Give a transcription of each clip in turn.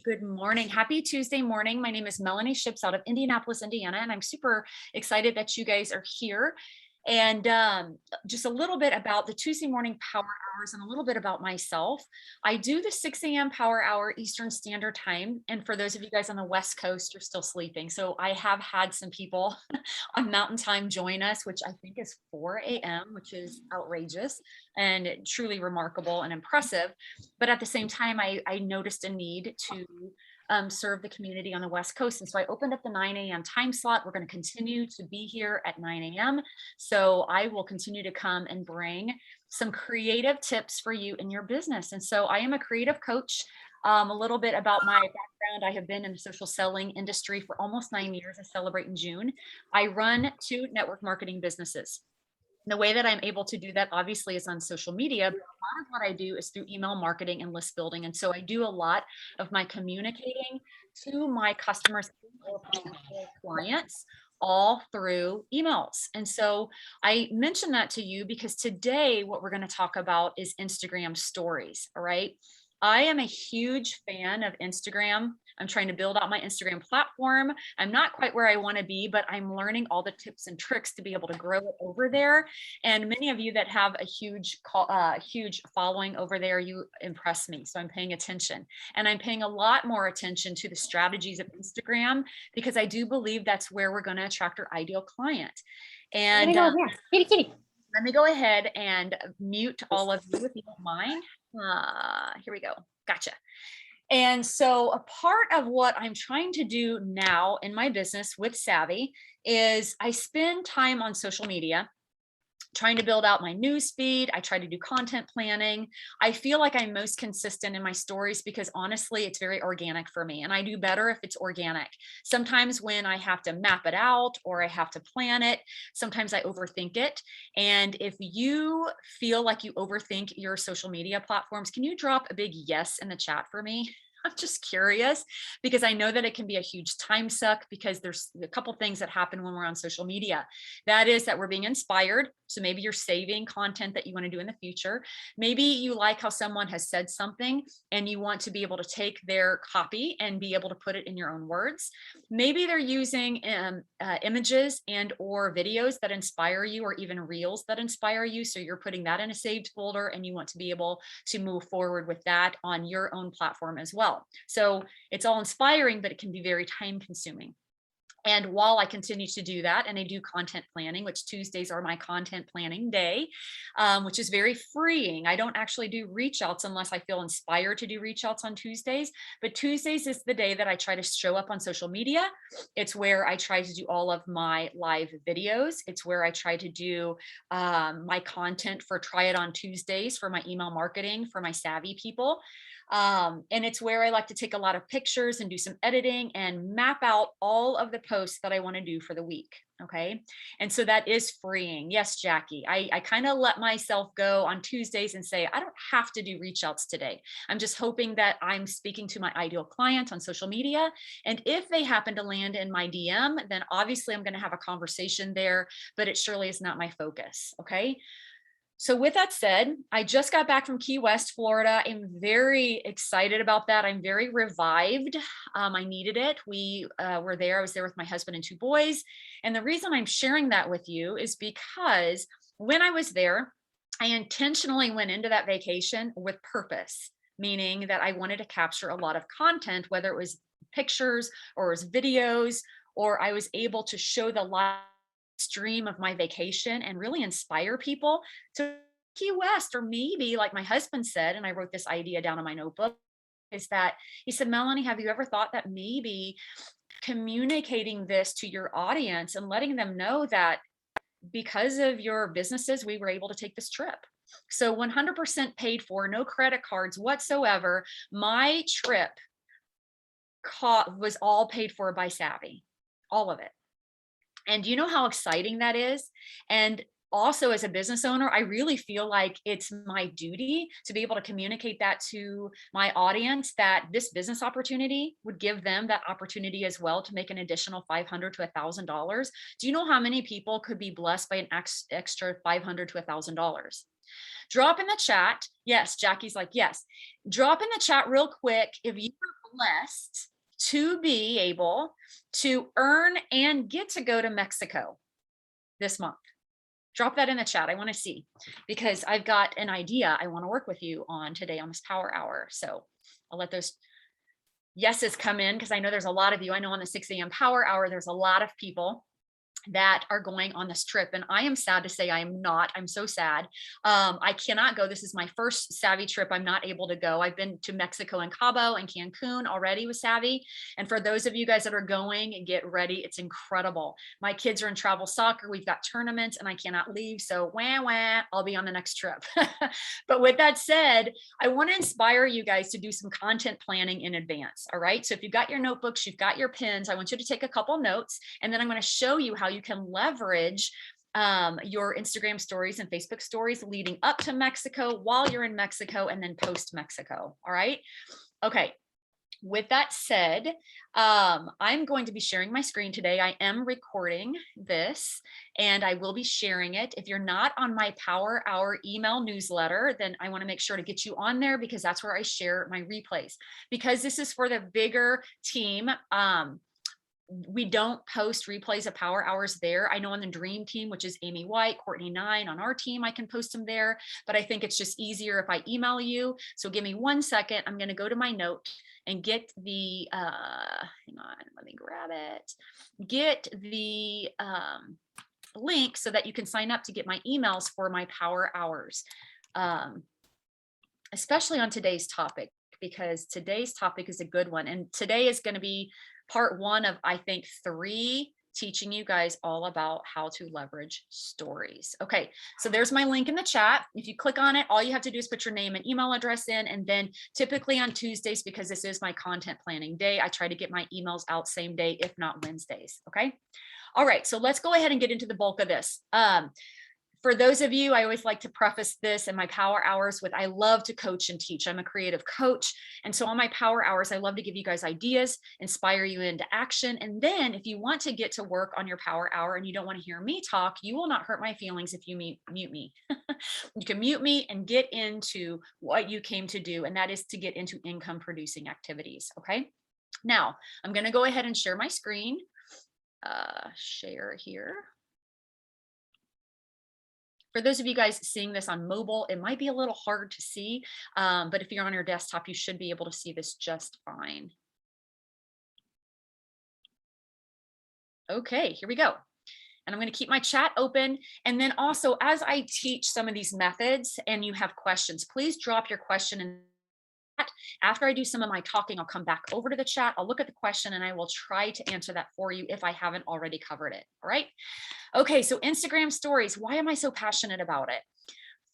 Good morning. Happy Tuesday morning. My name is Melanie Shipps out of Indianapolis, Indiana, and I'm super excited that you guys are here. And just a little bit about the Tuesday morning power hours and a little bit about myself. I do the 6 a.m. power hour Eastern Standard Time. And for those of you guys on the West Coast, you're still sleeping. So I have had some people on Mountain Time join us, which I think is 4 a.m., which is outrageous and truly remarkable and impressive. But at the same time, I noticed a need to serve the community on the West Coast. And so I opened up the 9 a.m. time slot. We're going to continue to be here at 9 a.m. So I will continue to come and bring some creative tips for you in your business. And so I am a creative coach. A little bit about my background. I have been in the social selling industry for almost 9 years. I celebrate in June. I run 2 network marketing businesses. The way that I'm able to do that obviously is on social media, but a lot of what I do is through email marketing and list building. And so I do a lot of my communicating to my customers or potential clients all through emails. And so I mention that to you because today what we're going to talk about is Instagram stories. All right. I am a huge fan of Instagram. I'm trying to build out my Instagram platform. I'm not quite where I want to be, but I'm learning all the tips and tricks to be able to grow it over there. And many of you that have a huge following over there, you impress me. So I'm paying attention, and I'm paying a lot more attention to the strategies of Instagram because I do believe that's where we're going to attract our ideal client. And Go here. Kitty, kitty. let me go ahead and mute all of you if you don't mind. Here we go. Gotcha. And so a part of what I'm trying to do now in my business with Savvy is I spend time on social media trying to build out my news feed. I try to do content planning. I feel like I'm most consistent in my stories because honestly, it's very organic for me. And I do better if it's organic. Sometimes when I have to map it out or I have to plan it, sometimes I overthink it. And if you feel like you overthink your social media platforms, can you drop a big yes in the chat for me? I'm just curious because I know that it can be a huge time suck because there's a couple things that happen when we're on social media. That is that we're being inspired. So maybe you're saving content that you want to do in the future. Maybe you like how someone has said something and you want to be able to take their copy and be able to put it in your own words. Maybe they're using images and or videos that inspire you or even reels that inspire you. So you're putting that in a saved folder and you want to be able to move forward with that on your own platform as well. So it's all inspiring, but it can be very time consuming. And while I continue to do that, and I do content planning, which Tuesdays are my content planning day, which is very freeing. I don't actually do reach outs unless I feel inspired to do reach outs on Tuesdays. But Tuesdays is the day that I try to show up on social media. It's where I try to do all of my live videos. It's where I try to do my content for Try It On Tuesdays for my email marketing for my savvy people. And it's where I like to take a lot of pictures and do some editing and map out all of the posts that I want to do for the week. Okay. And so that is freeing. Yes, Jackie, I kind of let myself go on Tuesdays and say, I don't have to do reach outs today. I'm just hoping that I'm speaking to my ideal client on social media. And if they happen to land in my DM, then obviously I'm going to have a conversation there, but it surely is not my focus. Okay. So with that said, I just got back from Key West, Florida. I'm very excited about that. I'm very revived. I needed it. We were there. I was there with my husband and 2 boys. And the reason I'm sharing that with you is because when I was there, I intentionally went into that vacation with purpose, meaning that I wanted to capture a lot of content, whether it was pictures or it was videos, or I was able to show the live stream of my vacation and really inspire people to Key West. Or maybe like my husband said, and I wrote this idea down in my notebook, is that he said, Melanie, have you ever thought that maybe communicating this to your audience and letting them know that because of your businesses, we were able to take this trip. So 100% paid for, no credit cards whatsoever. My trip was all paid for by Savvy, all of it. And you know how exciting that is? And also as a business owner, I really feel like it's my duty to be able to communicate that to my audience, that this business opportunity would give them that opportunity as well to make an additional $500 to $1,000. Do you know how many people could be blessed by an extra $500 to $1,000? Drop in the chat. Yes, Jackie's like, yes. Drop in the chat real quick if you are blessed to be able to earn and get to go to Mexico this month. Drop that in the chat. I want to see, because I've got an idea I want to work with you on today on this power hour. So I'll let those yeses come in, because I know there's a lot of you. I know on the 6 a.m. power hour, there's a lot of people that are going on this trip. And I am sad to say I am not. I'm so sad. I cannot go. This is my first Savvy trip. I'm not able to go. I've been to Mexico and Cabo and Cancun already with Savvy. And for those of you guys that are going, get ready. It's incredible. My kids are in travel soccer. We've got tournaments and I cannot leave. So wah, wah, I'll be on the next trip. But with that said, I want to inspire you guys to do some content planning in advance. All right. So if you've got your notebooks, you've got your pens, I want you to take a couple notes, and then I'm going to show you how you can leverage your Instagram stories and Facebook stories leading up to Mexico, while you're in Mexico, and then post Mexico. All right. Okay. With that said, I'm going to be sharing my screen today. I am recording this and I will be sharing it. If you're not on my Power Hour email newsletter, then I want to make sure to get you on there, because that's where I share my replays. Because this is for the bigger team. We don't post replays of power hours there. I know on the dream team, which is Amy White, Courtney Nine, on our team, I can post them there, but I think it's just easier if I email you. So give me 1 second. I'm going to go to my note and get the, hang on, let me grab it. Get the link so that you can sign up to get my emails for my power hours, especially on today's topic, because today's topic is a good one. And today is going to be part 1 of, I think, 3, teaching you guys all about how to leverage stories. Okay, so there's my link in the chat. If you click on it, all you have to do is put your name and email address in. And then typically on Tuesdays, because this is my content planning day, I try to get my emails out same day, if not Wednesdays. Okay. All right, so let's go ahead and get into the bulk of this. For those of you, I always like to preface this in my power hours with, I love to coach and teach. I'm a creative coach. And so on my power hours, I love to give you guys ideas, inspire you into action. And then if you want to get to work on your power hour and you don't want to hear me talk, you will not hurt my feelings if you mute me. You can mute me and get into what you came to do. And that is to get into income producing activities. Okay. Now I'm going to go ahead and share my screen. Share here. For those of you guys seeing this on mobile, it might be a little hard to see, but if you're on your desktop, you should be able to see this just fine. Okay, here we go. And I'm going to keep my chat open. And then also, as I teach some of these methods and you have questions, please drop your question in. After I do some of my talking, I'll come back over to the chat. I'll look at the question and I will try to answer that for you if I haven't already covered it. All right. Okay. So Instagram stories, why am I so passionate about it?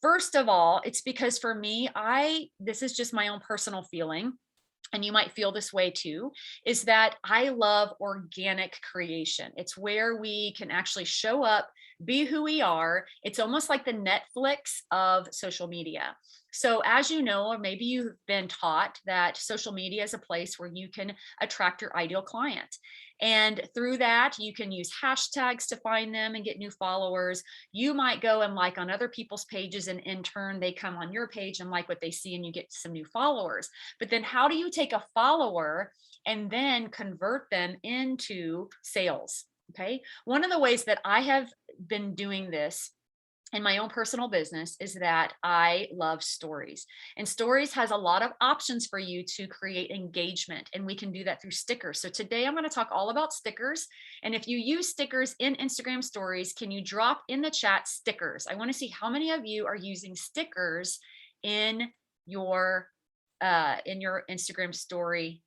First of all, it's because for me, this is just my own personal feeling, and you might feel this way too, is that I love organic creation. It's where we can actually show up, be who we are. It's almost like the Netflix of social media. So as you know, or maybe you've been taught that social media is a place where you can attract your ideal client. And through that, you can use hashtags to find them and get new followers. You might go and like on other people's pages, and in turn, they come on your page and like what they see, and you get some new followers. But then how do you take a follower and then convert them into sales? Okay. One of the ways that I have been doing this in my own personal business is that I love stories, and stories has a lot of options for you to create engagement, and we can do that through stickers. So today I'm going to talk all about stickers. And if you use stickers in Instagram stories, can you drop in the chat stickers? I want to see how many of you are using stickers in your Instagram story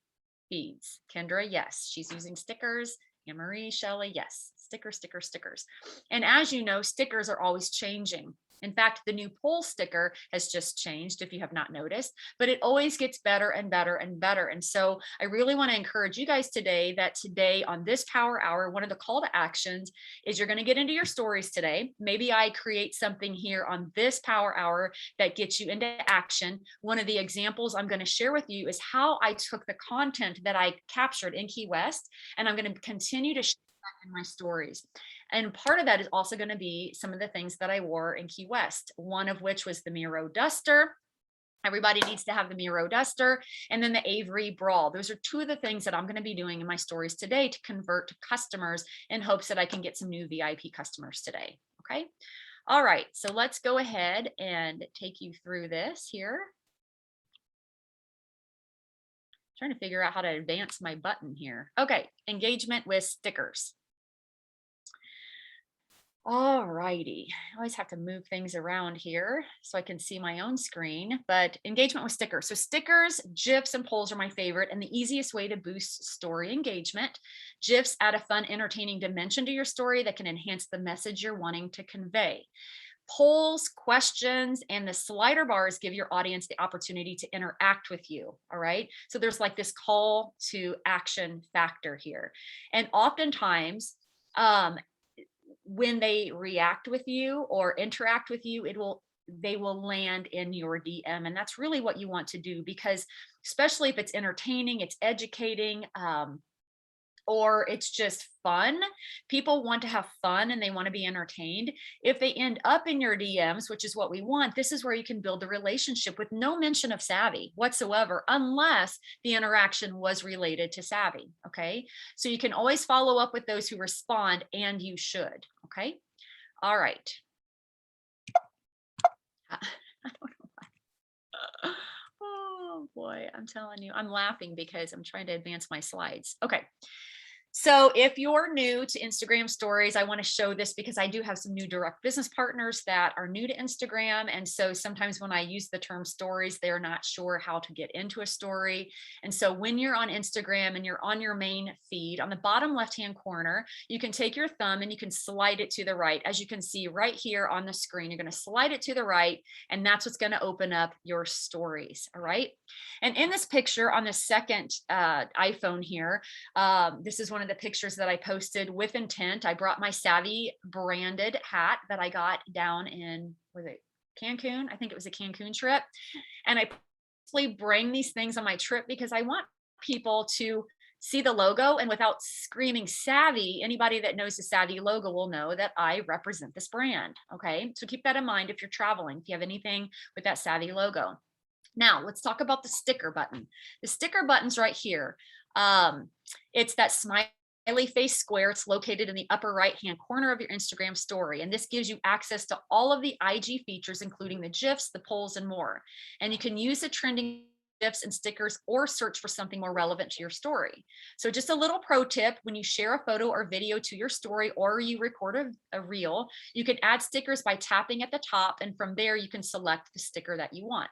feeds. Kendra, yes, she's using stickers. Anne-Marie, Shelley, yes, stickers. And as you know, stickers are always changing. In fact, the new poll sticker has just changed, if you have not noticed, but it always gets better and better and better. And so I really want to encourage you guys today that today on this power hour, one of the call to actions is you're going to get into your stories today. Maybe I create something here on this power hour that gets you into action. One of the examples I'm going to share with you is how I took the content that I captured in Key West, and I'm going to continue to share that in my stories. And part of that is also going to be some of the things that I wore in Key West, one of which was the Miro duster. Everybody needs to have the Miro duster, and then the Avery Brawl. Those are two of the things that I'm going to be doing in my stories today to convert to customers in hopes that I can get some new VIP customers today. Okay. All right. So let's go ahead and take you through this here. Trying to figure out how to advance my button here. Okay. Engagement with stickers. All righty. I always have to move things around here so I can see my own screen, but engagement with stickers. So stickers, GIFs, and polls are my favorite and the easiest way to boost story engagement. GIFs add a fun, entertaining dimension to your story that can enhance the message you're wanting to convey. Polls, questions, and the slider bars give your audience the opportunity to interact with you. All right. So there's like this call to action factor here. And oftentimes, when they react with you or interact with you, they will land in your DM. And that's really what you want to do, because especially if it's entertaining, it's educating, or it's just fun. People want to have fun and they want to be entertained. If they end up in your DMs, which is what we want, this is where you can build a relationship with no mention of savvy whatsoever, unless the interaction was related to savvy. Okay. So you can always follow up with those who respond, and you should. Okay. All right. I don't know why. Oh boy, I'm telling you, I'm laughing because I'm trying to advance my slides. Okay. So if you're new to Instagram stories, I want to show this because I do have some new direct business partners that are new to Instagram. And so sometimes when I use the term stories, they're not sure how to get into a story. And so when you're on Instagram and you're on your main feed, on the bottom left-hand corner, you can take your thumb and you can slide it to the right. As you can see right here on the screen, you're going to slide it to the right, and that's what's going to open up your stories. All right. And in this picture on the second iPhone here, this is one of the pictures that I posted with intent. I brought my Savvy branded hat that I got down in, was it Cancun? I think it was a Cancun trip. And I purposely bring these things on my trip because I want people to see the logo, and without screaming Savvy, anybody that knows the Savvy logo will know that I represent this brand. Okay. So keep that in mind if you're traveling, if you have anything with that Savvy logo. Now let's talk about the sticker button. The sticker button's right here. It's that smiley face square. It's located in the upper right-hand corner of your Instagram story. And this gives you access to all of the IG features, including the GIFs, the polls, and more. And you can use the trending GIFs and stickers or search for something more relevant to your story. So just a little pro tip: when you share a photo or video to your story, or you record a reel, you can add stickers by tapping at the top. And from there, you can select the sticker that you want.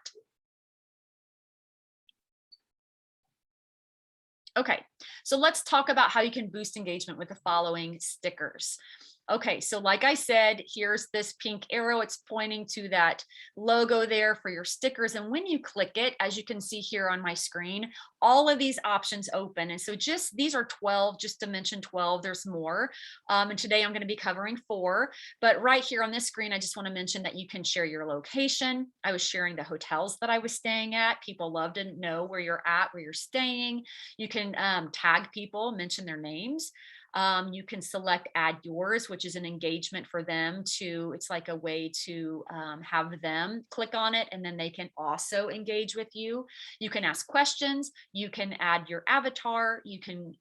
Okay, so let's talk about how you can boost engagement with the following stickers. Okay, so like I said, here's this pink arrow. It's pointing to that logo there for your stickers. And when you click it, as you can see here on my screen, all of these options open. And so these are 12, just to mention 12, there's more. And today I'm going to be covering 4. But right here on this screen, I just want to mention that you can share your location. I was sharing the hotels that I was staying at. People love to know where you're at, where you're staying. You can tag people, mention their names. You can select add yours, which is an engagement for them to, it's like a way to have them click on it, and then they can also engage with you. You can ask questions. You can add your avatar. You can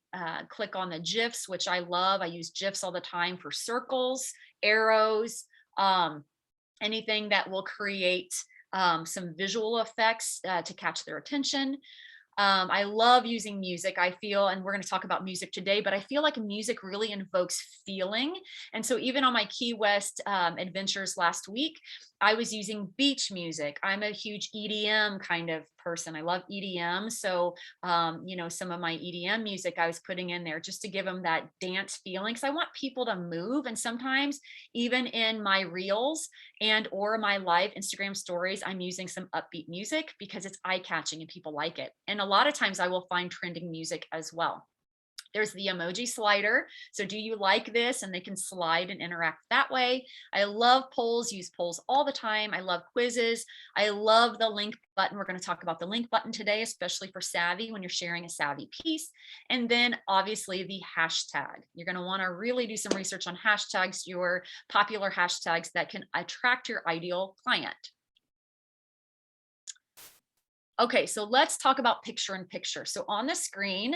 click on the GIFs, which I love. I use GIFs all the time for circles, arrows, anything that will create some visual effects to catch their attention. I love using music. I feel, and we're going to talk about music today, but I feel like music really invokes feeling. And so even on my Key West adventures last week, I was using beach music. I'm a huge EDM kind of person. I love EDM. So, some of my EDM music I was putting in there just to give them that dance feeling, because I want people to move. And sometimes even in my reels and or my live Instagram stories, I'm using some upbeat music because it's eye-catching and people like it. And a lot of times I will find trending music as well. There's the emoji slider. So do you like this? And they can slide and interact that way. I love polls, use polls all the time. I love quizzes. I love the link button. We're going to talk about the link button today, especially for savvy when you're sharing a savvy piece. And then obviously the hashtag. You're going to want to really do some research on hashtags, your popular hashtags that can attract your ideal client. Okay, so let's talk about picture in picture. So on the screen,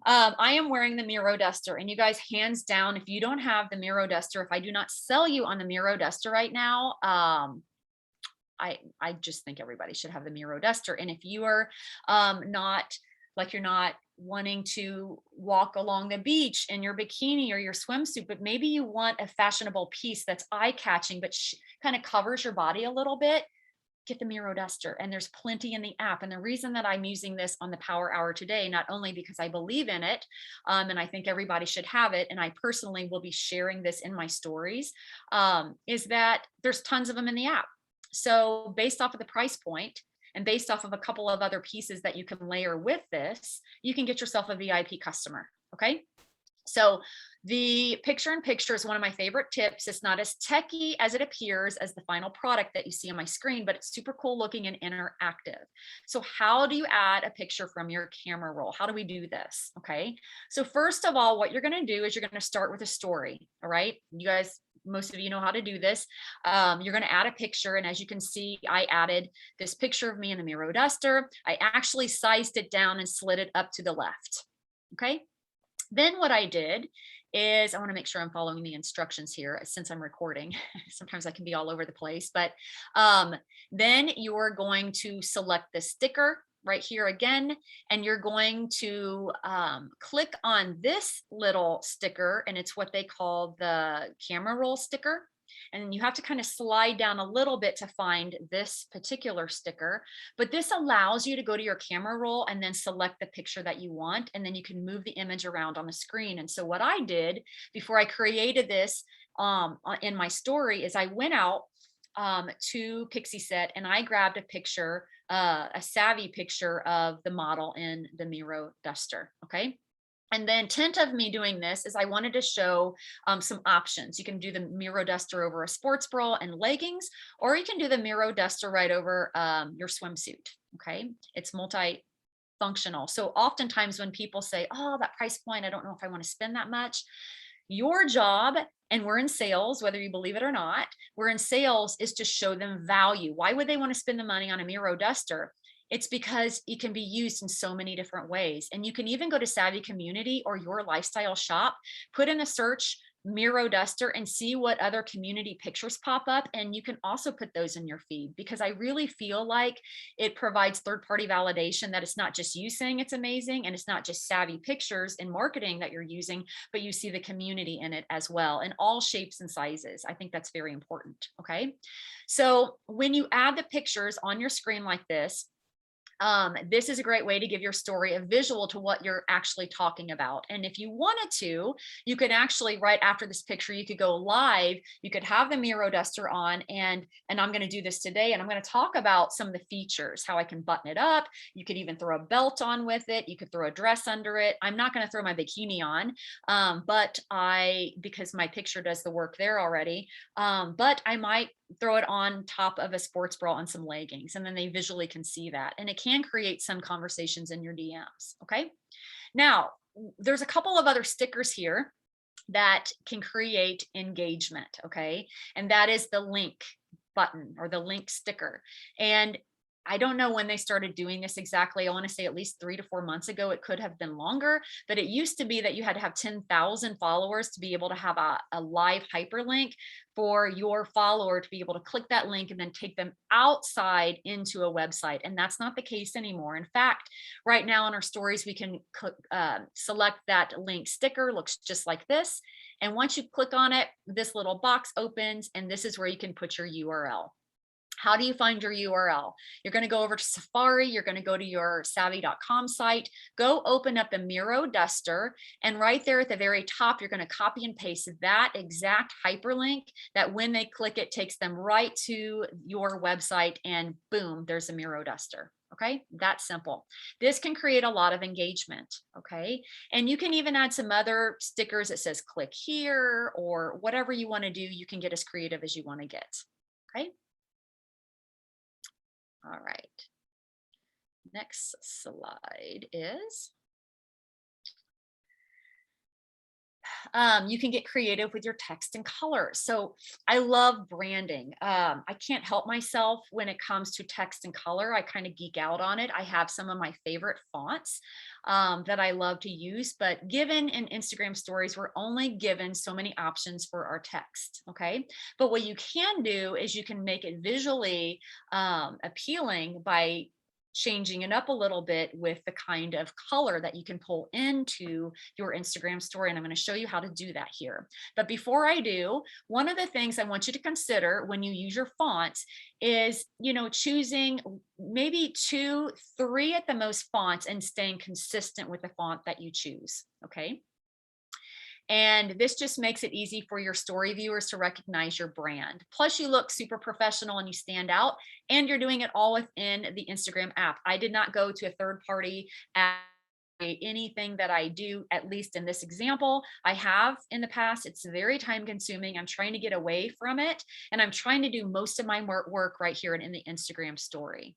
I am wearing the Miro Duster, and you guys, hands down, if you don't have the Miro Duster, if I do not sell you on the Miro Duster right now, I just think everybody should have the Miro Duster. And if you are you're not wanting to walk along the beach in your bikini or your swimsuit, but maybe you want a fashionable piece that's eye-catching, but kind of covers your body a little bit, get the Miro Duster. And there's plenty in the app. And the reason that I'm using this on the Power Hour today, not only because I believe in it, and I think everybody should have it, and I personally will be sharing this in my stories, is that there's tons of them in the app. So based off of the price point and based off of a couple of other pieces that you can layer with this, you can get yourself a VIP customer. Okay. So the picture in picture is one of my favorite tips. It's not as techy as it appears as the final product that you see on my screen, but it's super cool looking and interactive. So how do you add a picture from your camera roll? How do we do this? Okay. So first of all, what you're going to do is you're going to start with a story. All right. You guys, most of you know how to do this. You're going to add a picture. And as you can see, I added this picture of me in the Miro Duster. I actually sized it down and slid it up to the left. Okay. Then what I did is, I want to make sure I'm following the instructions here since I'm recording. Sometimes I can be all over the place, but then you're going to select the sticker right here again, and you're going to click on this little sticker, and it's what they call the camera roll sticker. And you have to kind of slide down a little bit to find this particular sticker, but this allows you to go to your camera roll and then select the picture that you want, and then you can move the image around on the screen. And so what I did before I created this in my story is I went out to Pixieset and I grabbed a picture, a savvy picture of the model in the Miro Duster. Okay. And the intent of me doing this is I wanted to show some options. You can do the Miro Duster over a sports bra and leggings, or you can do the Miro Duster right over your swimsuit. Okay, it's multi-functional. So oftentimes when people say, oh, that price point, I don't know if I want to spend that much. Your job, and we're in sales, whether you believe it or not, we're in sales, is to show them value. Why would they want to spend the money on a Miro Duster? It's because it can be used in so many different ways. And you can even go to Savvy Community or Your Lifestyle Shop, put in the search Miro Duster and see what other community pictures pop up. And you can also put those in your feed, because I really feel like it provides third-party validation that it's not just you saying it's amazing, and it's not just savvy pictures and marketing that you're using, but you see the community in it as well, in all shapes and sizes. I think that's very important. Okay. So when you add the pictures on your screen like this is a great way to give your story a visual to what you're actually talking about. And if you wanted to, you could actually, right after this picture, you could go live, you could have the Miro Duster on, and I'm going to do this today, and I'm going to talk about some of the features, how I can button it up. You could even throw a belt on with it. You could throw a dress under it. I'm not going to throw my bikini on, because my picture does the work there already, but I might throw it on top of a sports bra and some leggings, and then they visually can see that. And it can create some conversations in your DMs. Okay. Now, there's a couple of other stickers here that can create engagement. Okay. And that is the link button or the link sticker. And I don't know when they started doing this exactly. I want to say at least 3 to 4 months ago. It could have been longer, but it used to be that you had to have 10,000 followers to be able to have a live hyperlink for your follower to be able to click that link and then take them outside into a website. And that's not the case anymore. In fact, right now in our stories, we can select that link sticker, looks just like this. And once you click on it, this little box opens, and this is where you can put your URL. How do you find your URL? You're going to go over to Safari. You're going to go to your savvy.com site, go open up the Miro Duster, and right there at the very top, you're going to copy and paste that exact hyperlink that when they click it, takes them right to your website, and boom, there's a Miro Duster. Okay, that's simple. This can create a lot of engagement. Okay, and you can even add some other stickers that says click here or whatever you want to do. You can get as creative as you want to get. Okay, all right. Next slide is you can get creative with your text and color. So I love branding. I can't help myself when it comes to text and color. I kind of geek out on it. I have some of my favorite fonts that I love to use, but given in Instagram stories, we're only given so many options for our text. Okay. But what you can do is you can make it visually appealing by changing it up a little bit with the kind of color that you can pull into your Instagram story. And I'm going to show you how to do that here. But before I do, one of the things I want you to consider when you use your fonts is, choosing maybe 2, 3 at the most fonts and staying consistent with the font that you choose. Okay. And this just makes it easy for your story viewers to recognize your brand. Plus, you look super professional and you stand out, and you're doing it all within the Instagram app. I did not go to a third party app. Anything that I do, at least in this example, I have in the past. It's very time consuming. I'm trying to get away from it, and I'm trying to do most of my work right here in the Instagram story.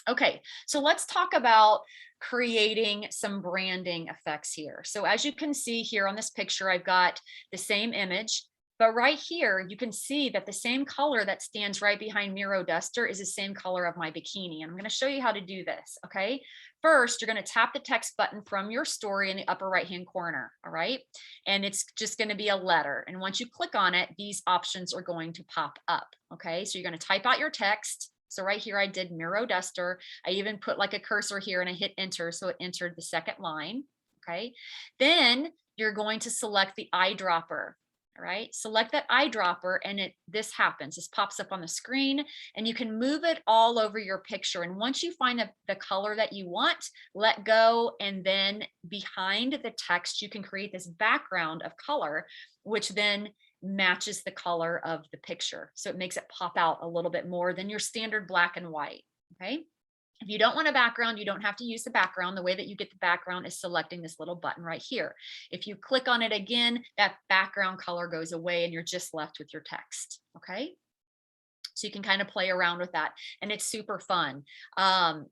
Okay, so let's talk about creating some branding effects here. So as you can see here on this picture, I've got the same image, but right here, you can see that the same color that stands right behind Miro Duster is the same color of my bikini. And I'm going to show you how to do this. Okay, first, you're going to tap the text button from your story in the upper right-hand corner. All right, and it's just going to be a letter. And once you click on it, these options are going to pop up. Okay, so you're going to type out your text. So right here, I did Miro Duster. I even put like a cursor here and I hit enter. So it entered the second line. Okay. Then you're going to select the eyedropper. All right. Select that eyedropper and this happens. This pops up on the screen and you can move it all over your picture. And once you find the color that you want, let go. And then behind the text, you can create this background of color, which then matches the color of the picture. So it makes it pop out a little bit more than your standard black and white. Okay. If you don't want a background, you don't have to use the background. The way that you get the background is selecting this little button right here. If you click on it again, that background color goes away and you're just left with your text. Okay. So you can kind of play around with that and it's super fun. I'm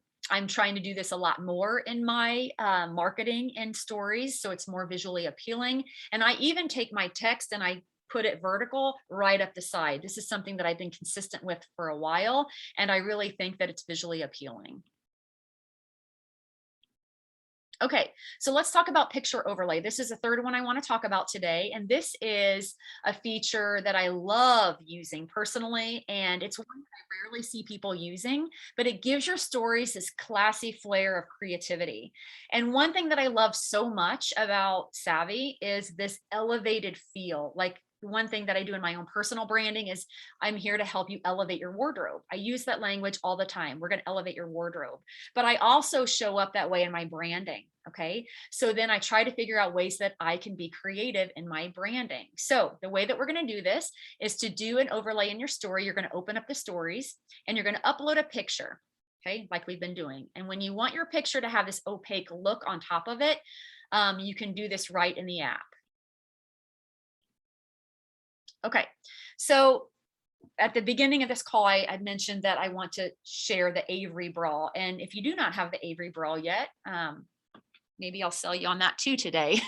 trying to do this a lot more in my marketing and stories. So it's more visually appealing. And I even take my text and I put it vertical right up the side. This is something that I've been consistent with for a while. And I really think that it's visually appealing. Okay, so let's talk about picture overlay. This is the third one I want to talk about today. And this is a feature that I love using personally. And it's one that I rarely see people using, but it gives your stories this classy flair of creativity. And one thing that I love so much about Savvy is this elevated feel. Like one thing that I do in my own personal branding is I'm here to help you elevate your wardrobe. I use that language all the time. We're going to elevate your wardrobe, but I also show up that way in my branding. Okay. So then I try to figure out ways that I can be creative in my branding. So the way that we're going to do this is to do an overlay in your story. You're going to open up the stories and you're going to upload a picture. Okay. Like we've been doing. And when you want your picture to have this opaque look on top of it, you can do this right in the app. Okay, so at the beginning of this call, I mentioned that I want to share the Avery bra. And if you do not have the Avery bra yet, maybe I'll sell you on that too today.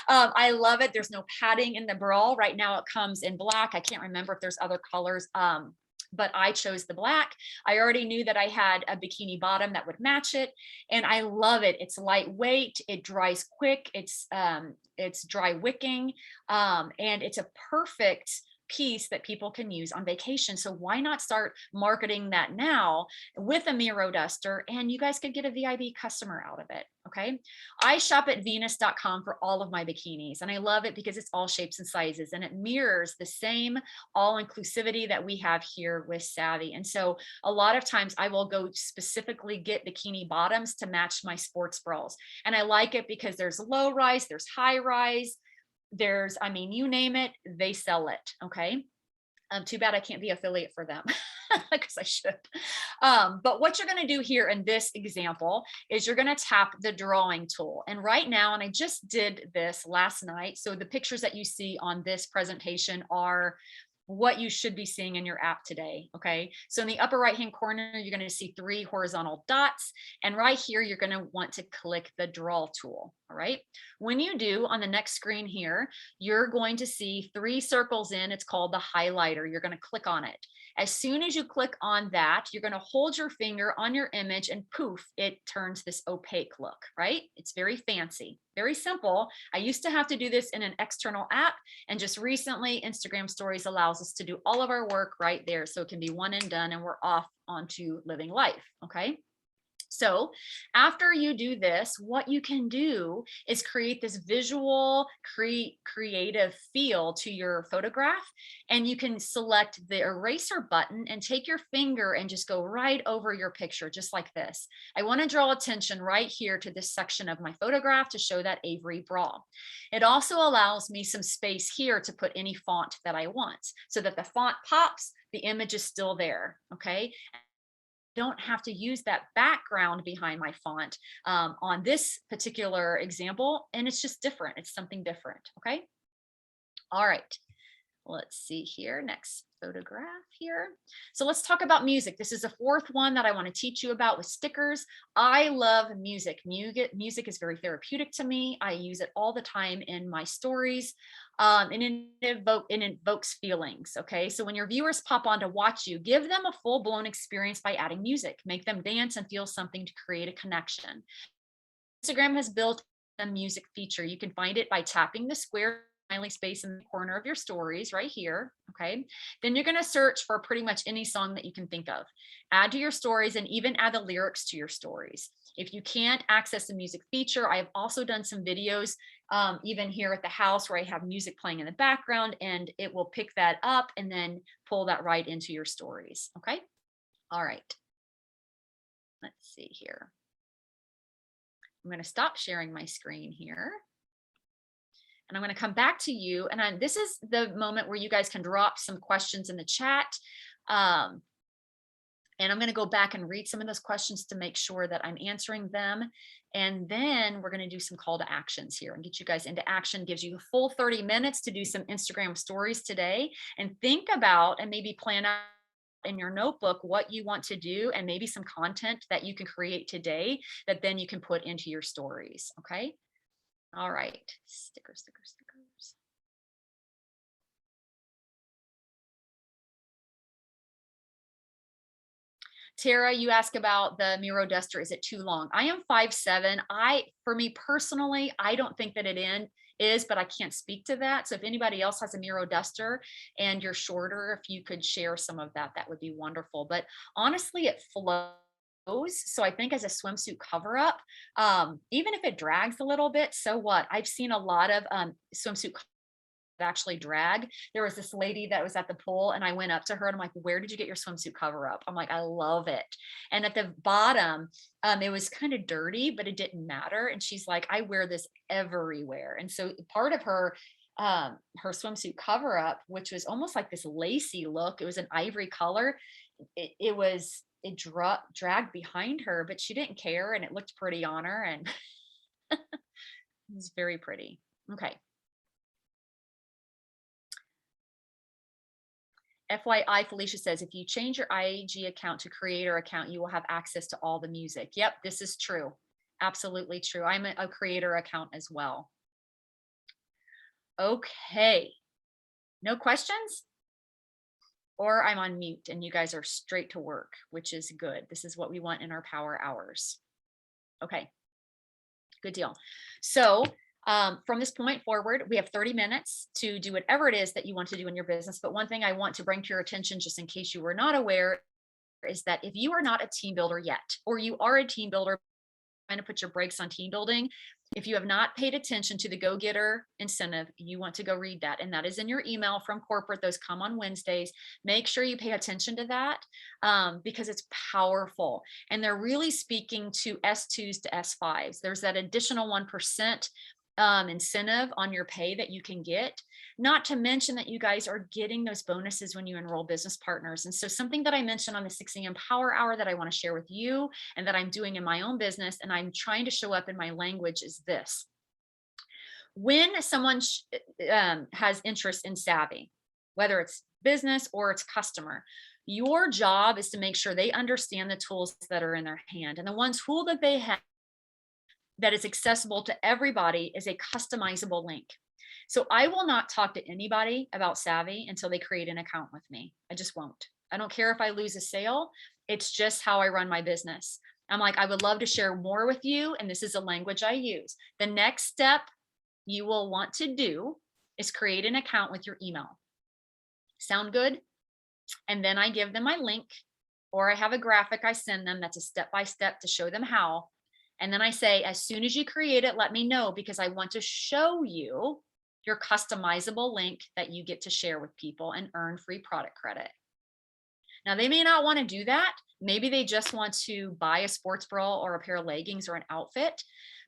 I love it. There's no padding in the bra. Right now it comes in black. I can't remember if there's other colors, but I chose the black. I already knew that I had a bikini bottom that would match it. And I love it. It's lightweight. It dries quick. It's dry wicking. And it's a perfect piece that people can use on vacation. So why not start marketing that now with a Miro Duster and you guys could get a VIB customer out of it. Okay. I shop at venus.com for all of my bikinis and I love it because it's all shapes and sizes and it mirrors the same all inclusivity that we have here with Savvy. And so a lot of times I will go specifically get bikini bottoms to match my sports bras. And I like it because there's low rise, there's high rise, there's, I mean, you name it, they sell it. Okay. Too bad I can't be affiliate for them because I should. But what you're going to do here in this example is you're going to tap the drawing tool. And right now, and I just did this last night, so the pictures that you see on this presentation are what you should be seeing in your app today. Okay. So in the upper right hand corner, you're going to see 3 horizontal dots. And right here, you're going to want to click the draw tool. All right. When you do, on the next screen here, you're going to see 3 circles in. It's called the highlighter. You're going to click on it. As soon as you click on that, you're going to hold your finger on your image and poof, it turns this opaque look, right? It's very fancy, very simple. I used to have to do this in an external app, and just recently Instagram Stories allows us to do all of our work right there. So it can be one and done, and we're off onto living life. Okay. So after you do this, what you can do is create this visual, creative feel to your photograph. And you can select the eraser button and take your finger and just go right over your picture, just like this. I want to draw attention right here to this section of my photograph to show that Avery bra. It also allows me some space here to put any font that I want so that the font pops, the image is still there. Okay. Don't have to use that background behind my font on this particular example. And it's just different. It's something different. Okay. All right. Let's see here. Next photograph here. So let's talk about music. This is the 4th one that I want to teach you about with stickers. I love music. Music is very therapeutic to me. I use it all the time in my stories. And it invokes feelings. Okay. So when your viewers pop on to watch you, give them a full-blown experience by adding music. Make them dance and feel something to create a connection. Instagram has built a music feature. You can find it by tapping the square smiley space in the corner of your stories right here. Okay. Then you're going to search for pretty much any song that you can think of. Add to your stories and even add the lyrics to your stories. If you can't access the music feature, I have also done some videos even here at the house where I have music playing in the background, and it will pick that up and then pull that right into your stories. Okay. All right. Let's see here. I'm going to stop sharing my screen here. And I'm going to come back to you. And this is the moment where you guys can drop some questions in the chat. And I'm going to go back and read some of those questions to make sure that I'm answering them. And then we're going to do some call to actions here and get you guys into action. Gives you a full 30 minutes to do some Instagram stories today, and think about and maybe plan out in your notebook what you want to do and maybe some content that you can create today that then you can put into your stories. Okay. All right. Stickers. Tara, you ask about the Miro duster. Is it too long? I am 5'7". For me personally, I don't think that it is, but I can't speak to that. So if anybody else has a Miro duster and you're shorter, if you could share some of that, that would be wonderful. But honestly, it flows. So I think as a swimsuit cover up, even if it drags a little bit, so what? I've seen a lot of swimsuit actually drag. There was this lady that was at the pool, and I went up to her and I'm like, where did you get your swimsuit cover up? I'm like, I love it. And at the bottom, it was kind of dirty, but it didn't matter. And she's like, I wear this everywhere. And so part of her swimsuit cover up, which was almost like this lacy look, it was an ivory color. It dragged behind her, but she didn't care, and it looked pretty on her, and it was very pretty. Okay. FYI, Felicia says, if you change your IG account to creator account, you will have access to all the music. Yep, this is true. Absolutely true. I'm a creator account as well. Okay. No questions? Or I'm on mute and you guys are straight to work, which is good. This is what we want in our power hours. Okay, good deal. So from this point forward, we have 30 minutes to do whatever it is that you want to do in your business. But one thing I want to bring to your attention, just in case you were not aware, is that if you are not a team builder yet, or you are a team builder, trying to put your brakes on team building, if you have not paid attention to the go-getter incentive, you want to go read that. And that is in your email from corporate. Those come on Wednesdays. Make sure you pay attention to that because it's powerful. And they're really speaking to S2s to S5s. There's that additional 1% incentive on your pay that you can get, not to mention that you guys are getting those bonuses when you enroll business partners. And so something that I mentioned on the 6 a.m. Power Hour that I want to share with you and that I'm doing in my own business and I'm trying to show up in my language is this. When someone has interest in Savvy, whether it's business or it's customer, your job is to make sure they understand the tools that are in their hand. And the one tool that they have that is accessible to everybody is a customizable link. So I will not talk to anybody about Savvy until they create an account with me. I just won't. I don't care if I lose a sale. It's just how I run my business. I'm like, I would love to share more with you. And this is a language I use. The next step you will want to do is create an account with your email. Sound good? And then I give them my link, or I have a graphic I send them that's a step-by-step to show them how. And then I say, as soon as you create it, let me know, because I want to show you your customizable link that you get to share with people and earn free product credit. Now, they may not want to do that. Maybe they just want to buy a sports bra or a pair of leggings or an outfit.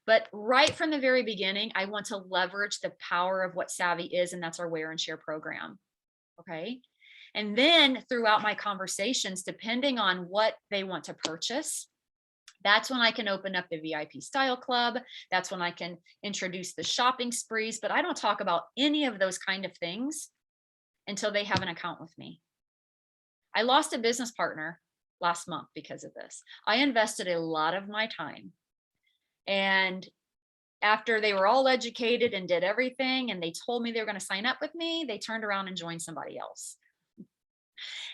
But right from the very beginning, I want to leverage the power of what Savvy is, and that's our Wear and Share program. Okay. And then throughout my conversations, depending on what they want to purchase, that's when I can open up the VIP Style Club. That's when I can introduce the shopping sprees. But I don't talk about any of those kind of things until they have an account with me. I lost a business partner last month because of this. I invested a lot of my time. And after they were all educated and did everything, and they told me they were going to sign up with me, they turned around and joined somebody else.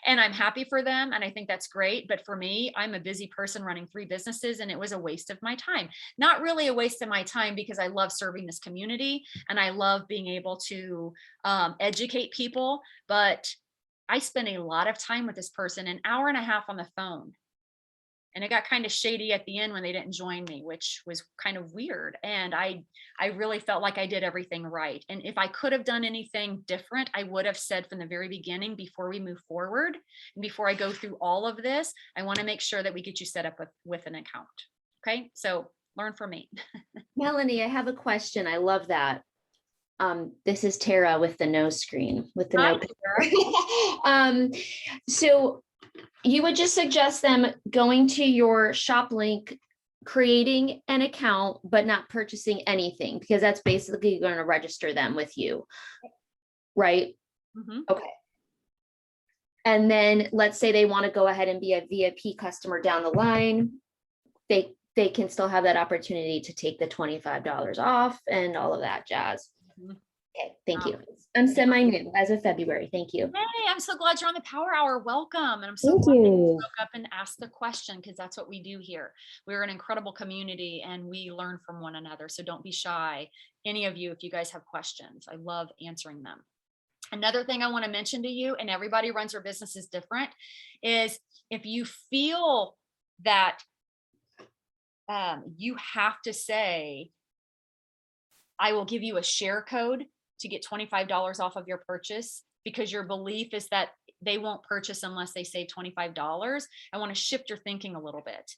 And I'm happy for them. And I think that's great. But for me, I'm a busy person running 3 businesses, and it was a waste of my time. Not really a waste of my time, because I love serving this community and I love being able to educate people. But I spent a lot of time with this person, an hour and a half on the phone. And it got kind of shady at the end when they didn't join me, which was kind of weird. And I really felt like I did everything right. And if I could have done anything different, I would have said from the very beginning, before we move forward and before I go through all of this, I want to make sure that we get you set up with an account. Okay. So learn from me. Melanie, I have a question. I love that. This is Tara with the no screen, with the no picture. So you would just suggest them going to your shop link, creating an account, but not purchasing anything, because that's basically going to register them with you, right? Mm-hmm. Okay. And then let's say they want to go ahead and be a VIP customer down the line. They can still have that opportunity to take the $25 off and all of that jazz. Mm-hmm. Okay, thank you. I'm semi-new as of February. Thank you. Hey, I'm so glad you're on the Power Hour. Welcome. And I'm so glad you spoke up and asked the question, because that's what we do here. We're an incredible community and we learn from one another. So don't be shy. Any of you, if you guys have questions, I love answering them. Another thing I want to mention to you, and everybody runs their businesses different, is if you feel that you have to say, I will give you a share code to get $25 off of your purchase, because your belief is that they won't purchase unless they save $25. I want to shift your thinking a little bit.